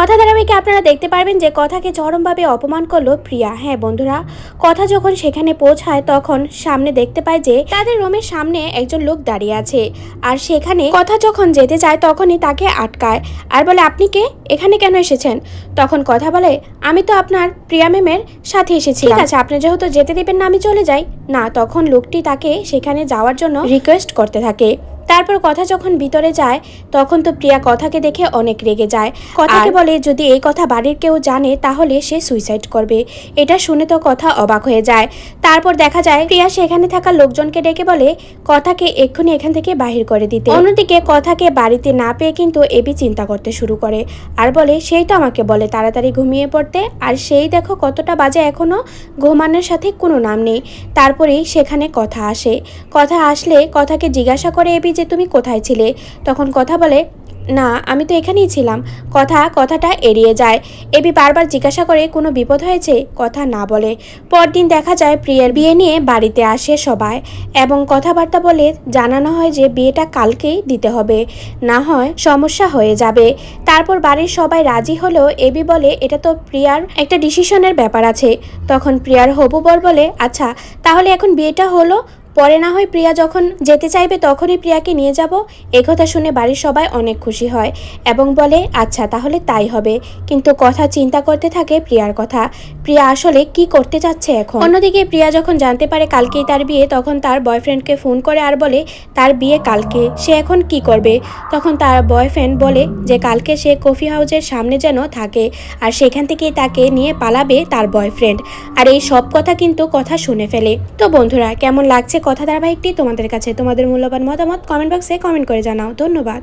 কথা ধারাবাহিকে আপনারা দেখতে পারবেন যে কথাকে চরমভাবে অপমান করলো প্রিয়া। হ্যাঁ বন্ধুরা, কথা যখন সেখানে পৌঁছায় তখন সামনে দেখতে পায় যে তাদের রুমের সামনে একজন লোক দাঁড়িয়ে আছে। আর সেখানে কথা যখন যেতে চায় তখনই তাকে আটকায় আর বলে, আপনি কে, এখানে কেন এসেছেন? তখন কথা বলে, আমি তো আপনার প্রিয়া ম্যামের সাথে এসেছি। ঠিক আছে, আপনি যেহেতু যেতে দিবেন না, আমি চলে যাই। না, তখন লোকটি তাকে সেখানে যাওয়ার জন্য রিকোয়েস্ট করতে থাকে। তারপর কথা যখন ভিতরে যায় তখন তো প্রিয়া কথাকে দেখে অনেক রেগে যায়। কথাকে বলে, যদি এই কথা বাড়ির কেউ জানে তাহলে সে সুইসাইড করবে। এটা শুনে তো কথা অবাক হয়ে যায়। তারপর দেখা যায় প্রিয়া সেখানে থাকা লোকজনকে ডেকে বলে কথাকে এক্ষুনি এখান থেকে বাহির করে দিতে। অন্যদিকে কথাকে বাড়িতে না পেয়ে কিন্তু এবি চিন্তা করতে শুরু করে আর বলে, সেই তো আমাকে বলে তাড়াতাড়ি ঘুমিয়ে পড়তে, আর সেই দেখো কতটা বাজে, এখনো ঘুমানোর সাথে কোনো নাম নেই। তারপরেই সেখানে কথা আসে। কথা আসলে কথাকে জিজ্ঞাসা করে এবি যে তুমি কোথায় ছিলে? তখন কথা বলে, না আমি তো এখানেই ছিলাম। কথাটা এড়িয়ে যায়। এবি বারবার জিজ্ঞাসা করে কোনো বিপদ হয়েছে, কথা না বলে। পরদিন দেখা যায় প্রিয়ার বিয়ে নিয়ে বাড়িতে আসে সবাই এবং কথাবার্তা বলে জানানো হয় যে বিয়েটা কালকেই দিতে হবে, না হয় সমস্যা হয়ে যাবে। তারপর বাড়ির সবাই রাজি হলেও এবি বলে এটা তো প্রিয়ার একটা ডিসিশনের ব্যাপার আছে। তখন প্রিয়ার হবু বর বলে, আচ্ছা তাহলে এখন বিয়েটা হলো, পরে না হয় প্রিয়া যখন যেতে চাইবে তখনই প্রিয়াকে নিয়ে যাব। একথা শুনে বাড়ির সবাই অনেক খুশি হয় এবং বলে, আচ্ছা তাহলে তাই হবে। কিন্তু কথা চিন্তা করতে থাকে প্রিয়ার কথা, প্রিয়া আসলে কি করতে যাচ্ছে এখন। অন্যদিকে প্রিয়া যখন জানতে পারে কালকেই তার বিয়ে, তখন তার বয়ফ্রেন্ডকে ফোন করে আর বলে তার বিয়ে কালকে, সে এখন কি করবে। তখন তার বয়ফ্রেন্ড বলে যে কালকে সে কফি হাউসের সামনে যেন থাকে আর সেখান থেকেই তাকে নিয়ে পালাবে তার বয়ফ্রেন্ড। আর এই সব কথা কিন্তু কথা শুনে ফেলে। তো বন্ধুরা, কেমন লাগছে কথা ধারাবাহিকটি তোমাদের কাছে? তোমাদের মূল্যবান মতামত কমেন্ট বক্সে কমেন্ট করে জানাও। ধন্যবাদ।